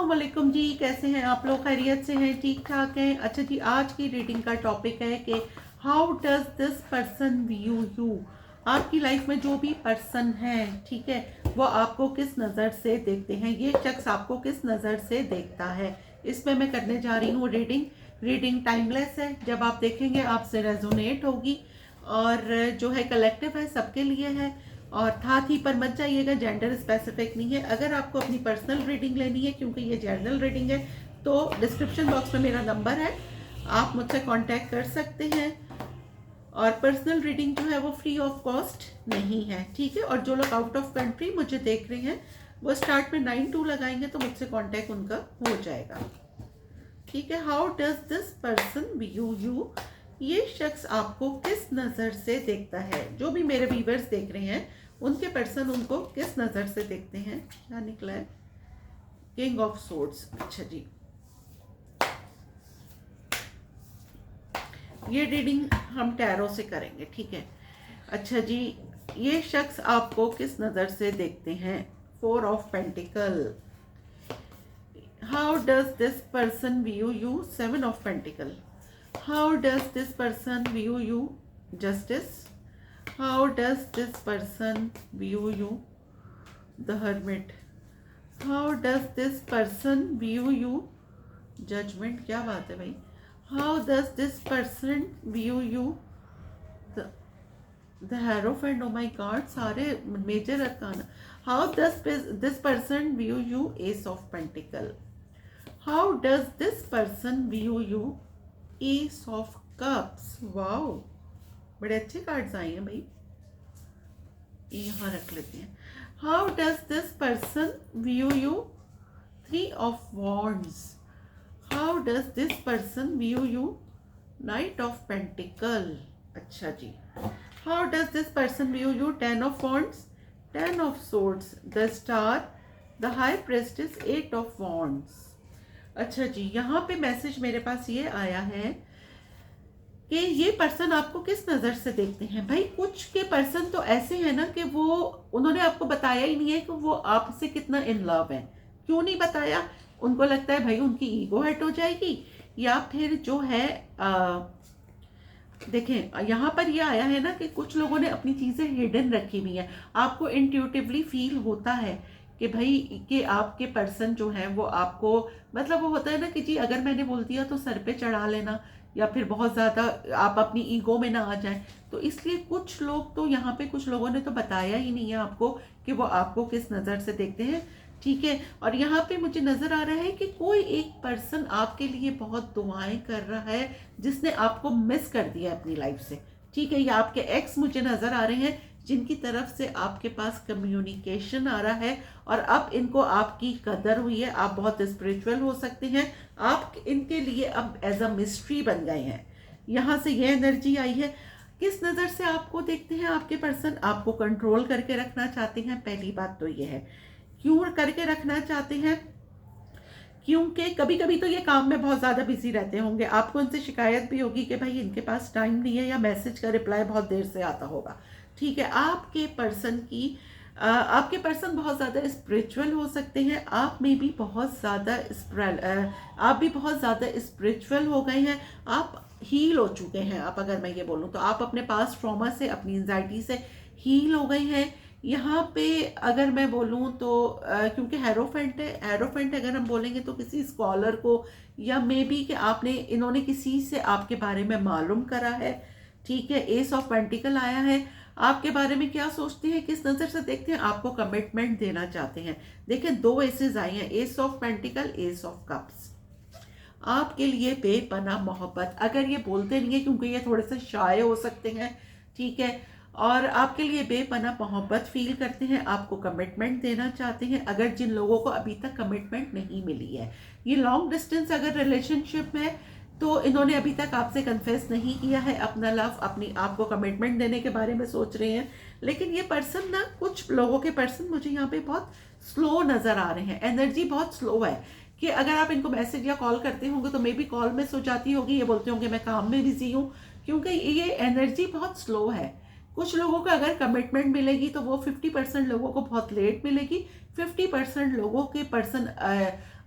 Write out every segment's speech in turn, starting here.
अस्सलाम वालेकुम जी, कैसे हैं आप लोग? खैरियत से हैं? ठीक ठाक हैं? अच्छा जी, आज की रीडिंग का टॉपिक है कि how does this person view you. आपकी लाइफ में जो भी पर्सन है, ठीक है, वो आपको किस नज़र से देखते हैं, ये शख्स आपको किस नज़र से देखता है, इसमें मैं करने जा रही हूँ रीडिंग टाइमलेस है, जब आप देखेंगे आपसे रेजोनेट होगी और जो है कलेक्टिव है, सबके लिए है। और था थी पर मत जाइएगा, जेंडर स्पेसिफिक नहीं है। अगर आपको अपनी पर्सनल रीडिंग लेनी है, क्योंकि ये जनरल रीडिंग है, तो डिस्क्रिप्शन बॉक्स में मेरा नंबर है, आप मुझसे कांटेक्ट कर सकते हैं। और पर्सनल रीडिंग जो है वो फ्री ऑफ कॉस्ट नहीं है, ठीक है। और जो लोग आउट ऑफ कंट्री मुझे देख रहे हैं वो स्टार्ट में 92 लगाएंगे तो मुझसे कांटेक्ट उनका हो जाएगा, ठीक है। How does this person view you, ये शख्स आपको किस नज़र से देखता है। जो भी मेरे व्यूअर्स देख रहे हैं उनके पर्सन उनको किस नज़र से देखते हैं। क्या निकला है? King of swords. अच्छा जी, ये रीडिंग हम टैरो से करेंगे, ठीक है। अच्छा जी, ये शख्स आपको किस नज़र से देखते हैं। 4 of pentacle. How does this person view you. 7 of pentacle. How does this person view you. Justice. How does this person view you? The Hermit. How does this person view you? Judgment. क्या बात है भाई? How does this person view you? The Hierophant. Oh my God, सारे major arcana. How does this person view you? Ace of Pentacle. How does this person view you? Ace of Cups. Wow, बड़े अच्छे cards आए हैं भाई, यहाँ रख लेते हैं। How does this person view you. 3 of wands. How does this person view you. Knight of pentacle. अच्छा जी, how does this person view you. 10 of wands, 10 of swords, the star, the high priestess, 8 of wands. अच्छा जी, यहाँ पे message मेरे पास ये आया है कि ये पर्सन आपको किस नज़र से देखते हैं। भाई कुछ के पर्सन तो ऐसे हैं ना कि वो उन्होंने आपको बताया ही नहीं है कि वो आपसे कितना इन लव है। क्यों नहीं बताया? उनको लगता है भाई उनकी ईगो हर्ट हो जाएगी, या फिर जो है देखें यहाँ पर ये आया है ना कि कुछ लोगों ने अपनी चीज़ें हिडन रखी हुई हैं। आपको इंट्यूटिवली फील होता है कि भाई कि आपके पर्सन जो है वो आपको, मतलब वो होता है ना कि जी अगर मैंने बोल दिया तो सर पे चढ़ा लेना, या फिर बहुत ज़्यादा आप अपनी ईगो में ना आ जाएं। तो इसलिए कुछ लोग तो यहाँ पे, कुछ लोगों ने तो बताया ही नहीं है आपको कि वो आपको किस नज़र से देखते हैं, ठीक है। और यहाँ पे मुझे नज़र आ रहा है कि कोई एक पर्सन आपके लिए बहुत दुआएं कर रहा है जिसने आपको मिस कर दिया अपनी लाइफ से, ठीक है। या आपके एक्स मुझे नज़र आ रहे हैं जिनकी तरफ से आपके पास कम्युनिकेशन आ रहा है और अब इनको आपकी कदर हुई है। आप बहुत स्पिरिचुअल हो सकते हैं, आप इनके लिए अब एज अ मिस्ट्री बन गए हैं। यहाँ से ये एनर्जी आई है। किस नज़र से आपको देखते हैं आपके पर्सन? आपको कंट्रोल करके रखना चाहते हैं। पहली बात तो ये है। क्यों करके रखना चाहते हैं? क्योंकि कभी कभी तो ये काम में बहुत ज़्यादा बिजी रहते होंगे, आपको इनसे शिकायत भी होगी कि भाई इनके पास टाइम नहीं है, या मैसेज का रिप्लाई बहुत देर से आता होगा, ठीक है। आपके पर्सन बहुत ज़्यादा स्पिरिचुअल हो सकते हैं। आप में भी बहुत ज़्यादा आप भी बहुत ज़्यादा स्पिरिचुअल हो गए हैं, आप हील हो चुके हैं। आप अगर मैं ये बोलूँ तो आप अपने पास ट्रॉमा से, अपनी एंजाइटी से हील हो गए हैं। यहाँ पे अगर मैं बोलूँ तो क्योंकि हेरोफेंट है, हेरोफेंट अगर हम बोलेंगे तो किसी स्कॉलर को, या मे बी कि इन्होंने किसी से आपके बारे में मालूम करा है, ठीक है। एस ऑफ पेंटिकल आया है। आपके बारे में क्या सोचते हैं, किस नज़र से देखते हैं? आपको कमिटमेंट देना चाहते हैं। देखिए 2 एसेस आए हैं, ace of pentacle, S of cups. आपके लिए बेपनाह मोहब्बत, अगर ये बोलते नहीं है क्योंकि ये थोड़े से शाय हो सकते हैं, ठीक है। और आपके लिए बेपनाह मोहब्बत फील करते हैं, आपको कमिटमेंट देना चाहते हैं। अगर जिन लोगों को अभी तक कमिटमेंट नहीं मिली है, ये लॉन्ग डिस्टेंस अगर रिलेशनशिप है तो इन्होंने अभी तक आपसे कन्फेस नहीं किया है अपना लव, अपनी आपको कमिटमेंट देने के बारे में सोच रहे हैं। लेकिन ये पर्सन ना, कुछ लोगों के पर्सन मुझे यहाँ पे बहुत स्लो नज़र आ रहे हैं, एनर्जी बहुत स्लो है। कि अगर आप इनको मैसेज या कॉल करते होंगे तो मे बी कॉल में सो जाती होगी, ये बोलते होंगे मैं काम में बिजी हूँ, क्योंकि ये एनर्जी बहुत स्लो है कुछ लोगों को अगर कमिटमेंट मिलेगी तो वो 50% लोगों को बहुत लेट मिलेगी, 50% लोगों के पर्सन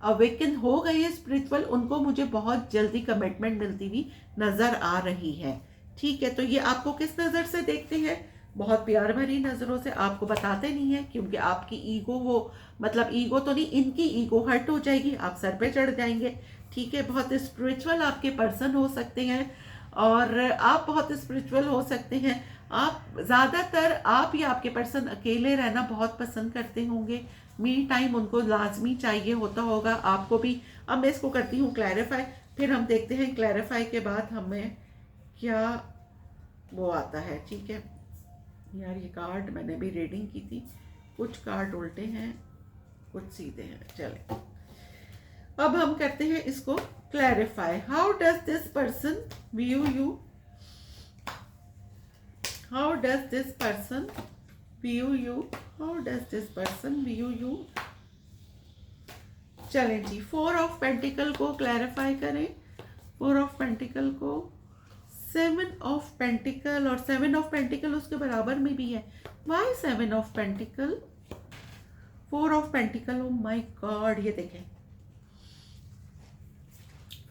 अवेकन हो गए हैं स्पिरिचुअल, उनको मुझे बहुत जल्दी कमिटमेंट मिलती हुई नज़र आ रही है। ठीक है, तो ये आपको किस नज़र से देखते हैं? बहुत प्यार भरी नज़रों से। आपको बताते नहीं है क्योंकि आपकी ईगो, वो मतलब ईगो तो नहीं, इनकी ईगो हर्ट हो जाएगी, आप सर पे चढ़ जाएंगे। ठीक है, बहुत स्पिरिचुअल आपके पर्सन हो सकते हैं और आप बहुत स्पिरिचुअल हो सकते हैं। आप ज़्यादातर, आप या आपके पर्सन अकेले रहना बहुत पसंद करते होंगे। मी टाइम उनको लाजमी चाहिए होता होगा, आपको भी। अब मैं इसको करती हूँ क्लैरिफाई, फिर हम देखते हैं क्लैरिफाई के बाद हमें क्या वो आता है। ठीक है यार, ये कार्ड मैंने भी रीडिंग की थी, कुछ कार्ड उल्टे हैं कुछ सीधे हैं। चले, अब हम करते हैं इसको clarify. How does this person view you? How does this person view you? How does this person view you? चलें जी, 4 ऑफ पेंटिकल को क्लैरिफाई करें। 4 ऑफ पेंटिकल को, 7 ऑफ पेंटिकल, और 7 ऑफ पेंटिकल उसके बराबर में भी है। Why 7 of pentacle? 4 of pentacles, oh my god, ये देखें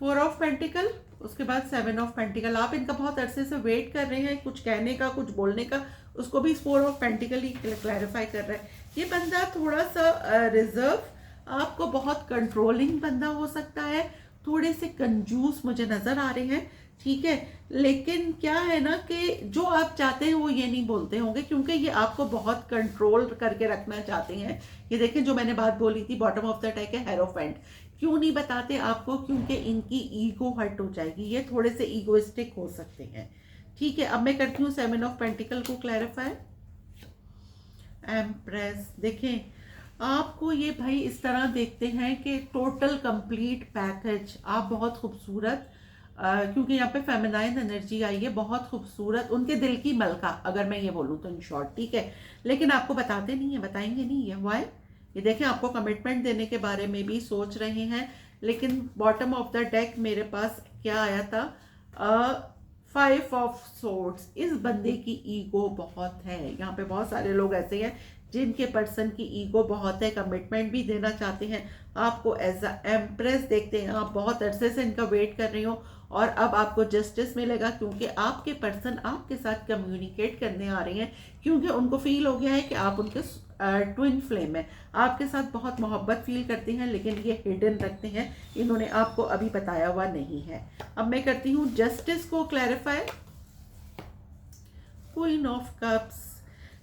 4 ऑफ पेंटिकल, उसके बाद 7 ऑफ पेंटिकल। आप इनका बहुत अरसे से वेट कर रहे हैं, कुछ कहने का, कुछ बोलने का, उसको भी 4 ऑफ पेंटिकल ही क्लैरिफाई कर रहा है। ये बंदा थोड़ा सा रिजर्व, आपको बहुत कंट्रोलिंग बंदा हो सकता है, थोड़े से कंजूस मुझे नजर आ रहे हैं। ठीक है, लेकिन क्या है ना कि जो आप चाहते हैं वो ये नहीं बोलते होंगे, क्योंकि ये आपको बहुत कंट्रोल करके रखना चाहते हैं। ये देखें, जो मैंने बात बोली थी, बॉटम ऑफ द डेक है हेरोफेंट। क्यों नहीं बताते आपको? क्योंकि इनकी ईगो हर्ट हो जाएगी, ये थोड़े से ईगोइस्टिक हो सकते हैं। ठीक है, अब मैं करती हूँ 7 ऑफ पेंटिकल को क्लैरिफाई। एम्प्रेस, देखें आपको ये भाई इस तरह देखते हैं कि टोटल कंप्लीट पैकेज, आप बहुत खूबसूरत, क्योंकि यहाँ पे फेमिनाइन एनर्जी आई है, बहुत खूबसूरत, उनके दिल की मलका, अगर मैं ये बोलूँ तो इन शॉर्ट। ठीक है, लेकिन आपको बताते नहीं है, बताएंगे नहीं है। वाई? ये देखें, आपको कमिटमेंट देने के बारे में भी सोच रहे हैं, लेकिन बॉटम ऑफ द डेक मेरे पास क्या आया था? 5 ऑफ सोर्ड्स। इस बंदे की ईगो बहुत है। यहाँ पे बहुत सारे लोग ऐसे हैं जिनके पर्सन की ईगो बहुत है, कमिटमेंट भी देना चाहते हैं, आपको एज अ एम्प्रेस देखते हैं, आप बहुत अरसे से इनका वेट कर रही हो और अब आपको जस्टिस मिलेगा, क्योंकि आपके पर्सन आपके साथ कम्युनिकेट करने आ रहे हैं, क्योंकि उनको फील हो गया है कि आप उनके ट्विन फ्लेम है, आपके साथ बहुत मोहब्बत फील करते हैं, लेकिन ये हिडन रखते हैं, इन्होंने आपको अभी बताया हुआ नहीं है। अब मैं करती हूँ जस्टिस को क्लैरिफाई। क्वीन ऑफ कप्स,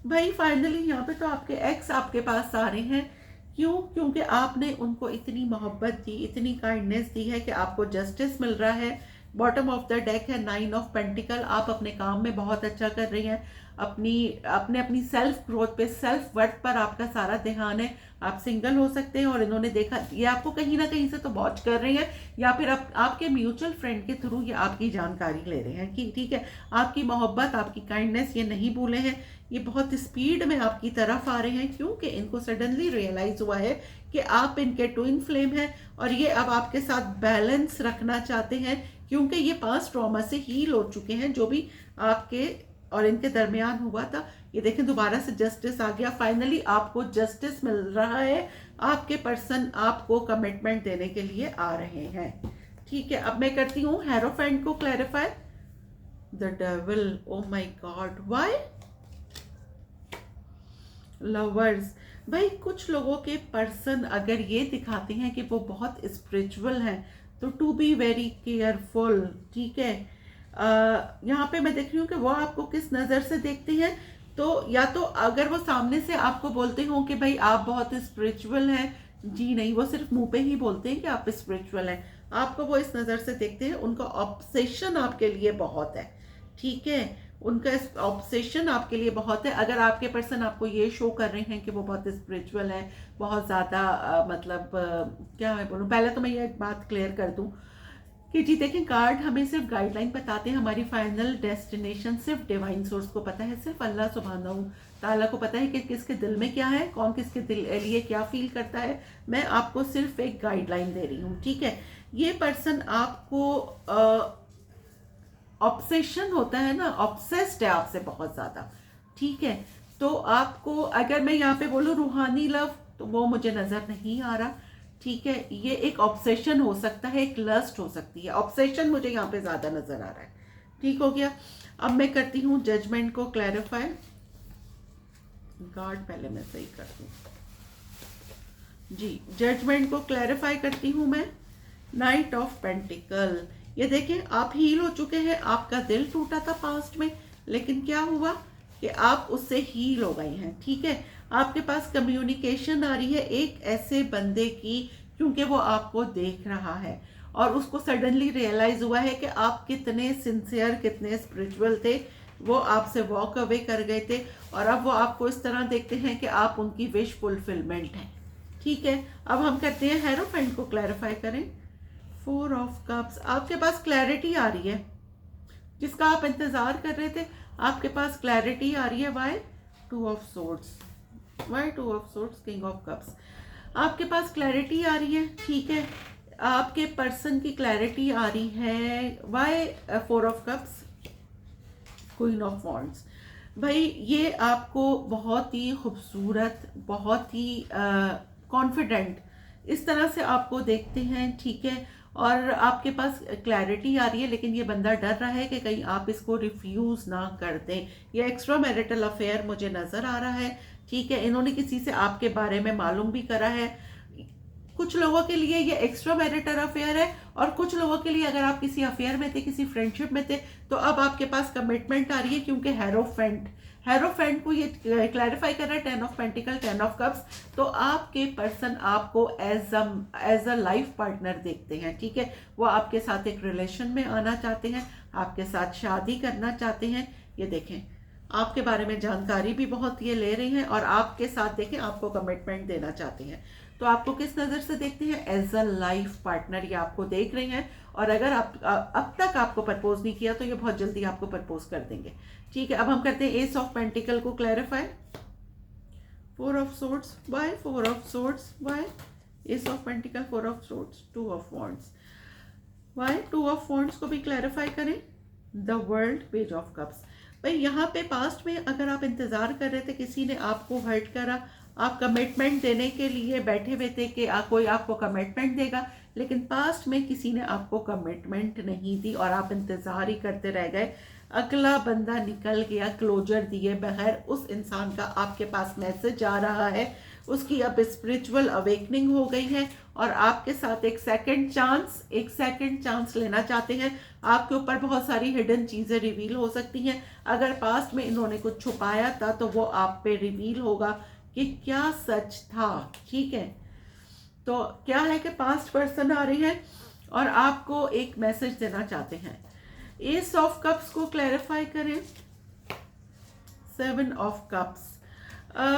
भाई फाइनली यहाँ पे तो आपके एक्स आपके पास आ रहे हैं। क्यों? क्योंकि आपने उनको इतनी मोहब्बत दी, इतनी काइंडनेस दी है कि आपको जस्टिस मिल रहा है। बॉटम ऑफ द डेक है 9 ऑफ पेंटिकल। आप अपने काम में बहुत अच्छा कर रही हैं, अपनी सेल्फ ग्रोथ पे, सेल्फ वर्थ पर आपका सारा ध्यान है। आप सिंगल हो सकते हैं और इन्होंने देखा, ये आपको कहीं ना कहीं से तो वॉच कर रहे हैं, या फिर आपके म्यूचुअल फ्रेंड के थ्रू ये आपकी जानकारी ले रहे हैं कि ठीक है, आपकी मोहब्बत, आपकी काइंडनेस ये नहीं भूले हैं, ये बहुत स्पीड में आपकी तरफ आ रहे हैं, क्योंकि इनको सडनली रियलाइज हुआ है कि आप इनके ट्विन फ्लेम हैं और ये अब आपके साथ बैलेंस रखना चाहते हैं, क्योंकि ये पास्ट ट्रॉमा से हील हो चुके हैं, जो भी आपके और इनके दरमियान हुआ था। ये देखें, दोबारा से जस्टिस आ गया, फाइनली आपको जस्टिस मिल रहा है, आपके पर्सन आपको कमिटमेंट देने के लिए आ रहे हैं। ठीक है, अब मैं करती हूँ हेरोफेंट को clarify. The devil, O my God, why? Lovers, भाई कुछ लोगों के पर्सन अगर ये दिखाते हैं कि वो बहुत स्पिरिचुअल हैं, तो टू बी वेरी केयरफुल। ठीक है, यहाँ पे मैं देख रही हूँ कि वो आपको किस नज़र से देखते हैं। तो या तो अगर वो सामने से आपको बोलते हो कि भाई आप बहुत स्पिरिचुअल हैं, जी नहीं, वो सिर्फ मुंह पे ही बोलते हैं कि आप स्पिरिचुअल हैं, आपको वो इस नज़र से देखते हैं, उनका ऑब्सेशन आपके लिए बहुत है। ठीक है, उनका ऑब्सेशन आपके लिए बहुत है। अगर आपके पर्सन आपको ये शो कर रहे हैं कि वो बहुत स्पिरिचुअल है, बहुत ज़्यादा मतलब क्या मैं बोलूँ, पहले तो मैं ये बात क्लियर कर दूँ कि जी देखें, कार्ड हमें सिर्फ गाइडलाइन बताते हैं, हमारी फाइनल डेस्टिनेशन सिर्फ डिवाइन सोर्स को पता है, सिर्फ अल्लाह सुब्हानहू ताला को पता है कि किसके दिल में क्या है, कौन किसके दिल लिए क्या फील करता है। मैं आपको सिर्फ एक गाइडलाइन दे रही हूँ। ठीक है, ये पर्सन आपको ऑब्सेशन होता है ना, ऑब्सेस्ड है आपसे बहुत ज़्यादा, ठीक है। तो आपको अगर मैं यहाँ पे बोलूँ रूहानी लव, तो वो मुझे नज़र नहीं आ रहा, ठीक है। ये एक ऑब्सेशन हो सकता है, एक लस्ट हो सकती है, ऑब्सेशन मुझे यहाँ पे ज़्यादा नज़र आ रहा है। ठीक हो गया। अब मैं करती हूँ जजमेंट को क्लैरिफाई। गार्ड पहले मैं सही कर दूँ जी। जजमेंट को क्लैरिफाई करती हूँ मैं। नाइट ऑफ पेंटिकल, ये देखें आप हील हो चुके हैं, आपका दिल टूटा था पास्ट में, लेकिन क्या हुआ कि आप उससे हील हो गए हैं, ठीक है। आपके पास कम्युनिकेशन आ रही है एक ऐसे बंदे की, क्योंकि वो आपको देख रहा है और उसको सडनली रियलाइज हुआ है कि आप कितने सिंसियर, कितने स्पिरिचुअल थे। वो आपसे वॉक अवे कर गए थे और अब वो आपको इस तरह देखते हैं कि आप उनकी विश फुलफिलमेंट है, ठीक है। अब हम करते हैं हेरोफेंट को क्लैरिफाई करें। 4 ऑफ कप्स, आपके पास क्लैरिटी आ रही है, जिसका आप इंतजार कर रहे थे, आपके पास क्लैरिटी आ रही है। Why 2 of swords, why 2 of swords, king of cups, आपके पास क्लैरिटी आ रही है, ठीक है। आपके पर्सन की क्लैरिटी आ रही है। Why 4 of cups, queen of wands. भाई ये आपको बहुत ही खूबसूरत, बहुत ही कॉन्फिडेंट इस तरह से आपको देखते हैं, ठीक है। और आपके पास क्लैरिटी आ रही है, लेकिन ये बंदा डर रहा है कि कहीं आप इसको रिफ्यूज़ ना कर दें। ये एक्स्ट्रा मैरिटल अफेयर मुझे नज़र आ रहा है, ठीक है। इन्होंने किसी से आपके बारे में मालूम भी करा है। कुछ लोगों के लिए ये एक्स्ट्रा मैरिटल अफेयर है और कुछ लोगों के लिए अगर आप किसी अफेयर में थे, किसी फ्रेंडशिप में थे, तो अब आपके पास कमिटमेंट आ रही है, क्योंकि हेरोफेंट को ये क्लैरिफाई कर रहा है। 10 ऑफ पेंटिकल, 10 ऑफ कप्स। तो आपके पर्सन आपको एज अ लाइफ पार्टनर देखते हैं, ठीक है। वो आपके साथ एक रिलेशन में आना चाहते हैं, आपके साथ शादी करना चाहते हैं। ये देखें आपके बारे में जानकारी भी बहुत ये ले रहे हैं और आपके साथ देखें आपको कमिटमेंट देना चाहते हैं। तो आपको किस नज़र से देखते हैं? एज अ लाइफ पार्टनर ये आपको देख रहे हैं। और अगर आप अब तक आपको प्रपोज नहीं किया तो ये बहुत जल्दी आपको प्रपोज कर देंगे, ठीक है। अब हम करते हैं एस ऑफ पेंटिकल को clarify. 4 of swords, why 4 of swords, why ace of pentacle, 4 of swords, 2 of wands, why 2 of wands को भी क्लैरिफाई करें। The world, page of cups. भाई यहाँ पे पास्ट में अगर आप इंतजार कर रहे थे, किसी ने आपको हर्ट करा, आप कमिटमेंट देने के लिए बैठे हुए थे कि कोई आपको कमिटमेंट देगा, लेकिन पास्ट में किसी ने आपको कमिटमेंट नहीं दी और आप इंतज़ार ही करते रह गए। अगला बंदा निकल गया क्लोजर दिए बगैर। उस इंसान का आपके पास मैसेज आ रहा है, उसकी अब स्पिरिचुअल अवेकनिंग हो गई है और आपके साथ एक सेकंड चांस लेना चाहते हैं। आपके ऊपर बहुत सारी हिडन चीज़ें रिवील हो सकती हैं। अगर पास्ट में इन्होंने कुछ छुपाया था तो वो आप पे रिवील होगा कि क्या सच था, ठीक है। तो क्या है कि पास्ट पर्सन आ रही है और आपको एक मैसेज देना चाहते हैं। एस ऑफ कप्स को क्लैरिफाई करें। 7 ऑफ कप्स,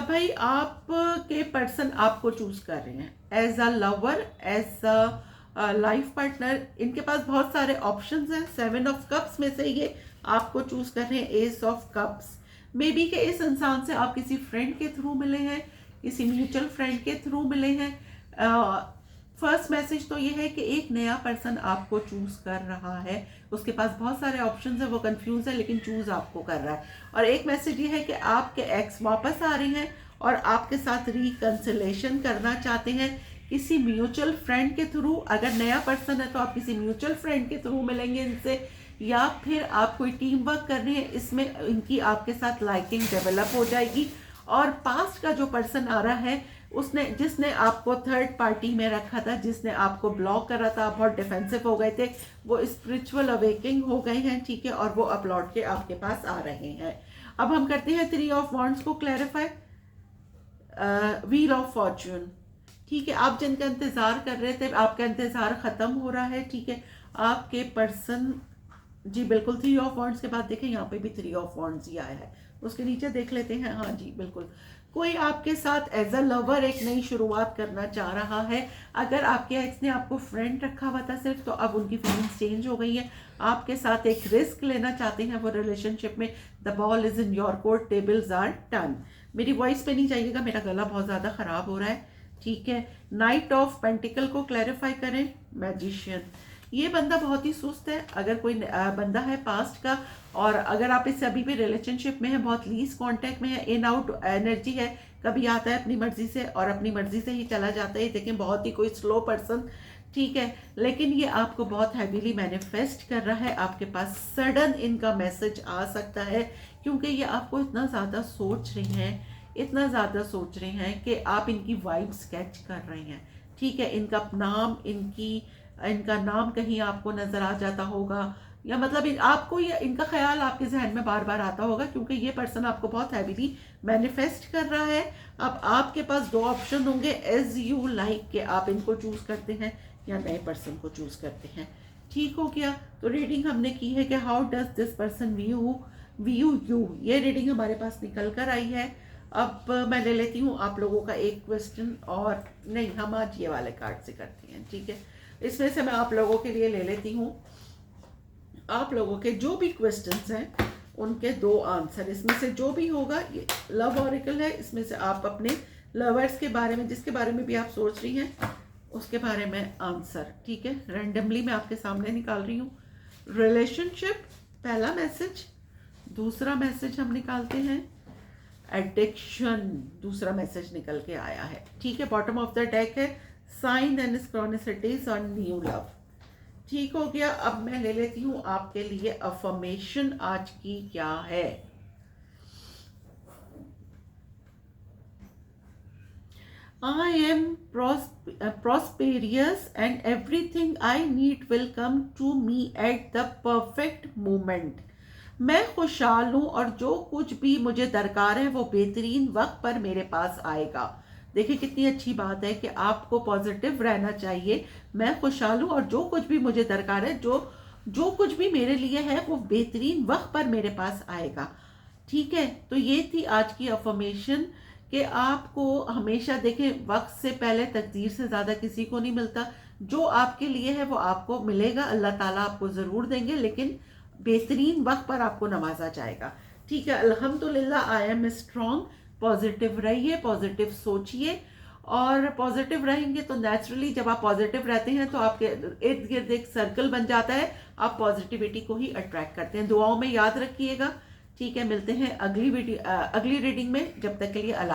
भाई आपके पर्सन आपको चूज कर रहे हैं as a lover, as a life partner. इनके पास बहुत सारे ऑप्शंस हैं। 7 ऑफ कप्स में से ये आपको चूज कर रहे हैं। Ace of cups, may be के इस इंसान से आप किसी फ्रेंड के थ्रू मिले हैं, किसी म्यूचुअल फ्रेंड के थ्रू मिले हैं। फर्स्ट मैसेज तो ये है कि एक नया पर्सन आपको चूज कर रहा है। उसके पास बहुत सारे ऑप्शंस हैं, वो कंफ्यूज है लेकिन चूज आपको कर रहा है। और एक मैसेज ये है कि आपके एक्स वापस आ रहे हैं और आपके साथ रिकंसिलेशन करना चाहते हैं किसी म्यूचुअल फ्रेंड के थ्रू। अगर नया पर्सन है तो आप किसी म्यूचुअल फ्रेंड के थ्रू मिलेंगे इनसे, या फिर आप कोई टीम वर्क कर रहे हैं, इसमें इनकी आपके साथ लाइकिंग डेवलप हो जाएगी। और पास्ट का जो पर्सन आ रहा है जिसने आपको थर्ड पार्टी में रखा था, जिसने आपको ब्लॉक करा था, बहुत डिफेंसिव हो गए थे, वो स्पिरिचुअल अवेकिंग हो गए हैं, ठीक है। और वो अब लौट के आपके पास आ रहे हैं। अब हम करते हैं 3 ऑफ वॉन्ड्स को क्लैरिफाई। व्हील ऑफ फॉर्च्यून, ठीक है। आप जिनका इंतजार कर रहे थे, आपका इंतजार खत्म हो रहा है, ठीक है। आपके पर्सन जी बिल्कुल 3 ऑफ वॉन्ड्स के बाद देखें यहाँ पे भी 3 ऑफ वॉन्ड्स ही आया है। उसके नीचे देख लेते हैं। हाँ जी बिल्कुल, कोई आपके साथ एज अ लवर एक नई शुरुआत करना चाह रहा है। अगर आपके एक्स ने आपको फ्रेंड रखा हुआ था सिर्फ, तो अब उनकी फीलिंग्स चेंज हो गई है। आपके साथ एक रिस्क लेना चाहते हैं वो रिलेशनशिप में। The ball is in your court, tables are turn. मेरी वॉइस पे नहीं जाइएगा, मेरा गला बहुत ज़्यादा ख़राब हो रहा है, ठीक है। नाइट ऑफ पेंटिकल को क्लैरिफाई करें। मैजिशियन, ये बंदा बहुत ही सुस्त है। अगर कोई बंदा है पास्ट का और अगर आप इससे अभी भी रिलेशनशिप में है, बहुत लीज कांटेक्ट में है, इन आउट एनर्जी है, कभी आता है अपनी मर्जी से और अपनी मर्जी से ही चला जाता है। देखें बहुत ही कोई स्लो पर्सन, ठीक है, लेकिन ये आपको बहुत हैवीली मैनिफेस्ट कर रहा है। आपके पास सडन इनका मैसेज आ सकता है क्योंकि ये आपको इतना ज़्यादा सोच रही हैं, इतना ज़्यादा सोच रहे हैं कि आप इनकी वाइब्स कैच कर रहे हैं, ठीक है। इनका नाम कहीं आपको नज़र आ जाता होगा या मतलब आपको ये इनका ख्याल आपके जहन में बार बार आता होगा क्योंकि ये पर्सन आपको बहुत हैवीली मैनिफेस्ट कर रहा है। अब आपके पास दो ऑप्शन होंगे, एज यू लाइक, कि आप इनको चूज करते हैं या नए पर्सन को चूज करते हैं। ठीक हो गया। तो रीडिंग हमने की है कि how does this person view you, ये रीडिंग हमारे पास निकल कर आई है। अब मैं ले लेती हूँ आप लोगों का एक क्वेश्चन, और नहीं, हम आज ये वाले कार्ड से करते हैं, ठीक है। इसमें से मैं आप लोगों के लिए ले लेती हूँ, आप लोगों के जो भी क्वेश्चंस हैं उनके दो आंसर, इसमें से जो भी होगा, ये लव ऑरिकल है, इसमें से आप अपने लवर्स के बारे में, जिसके बारे में भी आप सोच रही हैं, उसके बारे में आंसर, ठीक है। रैंडमली मैं आपके सामने निकाल रही हूँ। रिलेशनशिप पहला मैसेज, दूसरा मैसेज हम निकालते हैं एडिक्शन, दूसरा मैसेज निकल के आया है, ठीक है। बॉटम ऑफ द डेक है sign and synchronicities on new love. ठीक हो गया। अब मैं ले लेती हूँ आपके लिए अफर्मेशन आज की क्या है। I am prosperous and everything I need will come to me at the perfect moment. मैं खुशहाल हूँ और जो कुछ भी मुझे दरकार है वो बेहतरीन वक्त पर मेरे पास आएगा। देखिए कितनी अच्छी बात है कि आपको पॉजिटिव रहना चाहिए। मैं खुशहाल हूँ और जो कुछ भी मुझे दरकार है, जो कुछ भी मेरे लिए है वो बेहतरीन वक्त पर मेरे पास आएगा, ठीक है। तो ये थी आज की अफर्मेशन कि आपको हमेशा देखें, वक्त से पहले तकदीर से ज़्यादा किसी को नहीं मिलता। जो आपके लिए है वो आपको मिलेगा, अल्लाह ताला आपको ज़रूर देंगे, लेकिन बेहतरीन वक्त पर आपको नवाजा जाएगा, ठीक है। अल्हम्दुलिल्लाह, आई एम स्ट्रॉन्ग। पॉजिटिव रहिए, पॉजिटिव सोचिए, और पॉजिटिव रहेंगे तो नेचुरली जब आप पॉजिटिव रहते हैं तो आपके इर्द गिर्द एक सर्कल बन जाता है, आप पॉजिटिविटी को ही अट्रैक्ट करते हैं। दुआओं में याद रखिएगा, ठीक है। मिलते हैं अगली रीडिंग में, जब तक के लिए अल्लाह।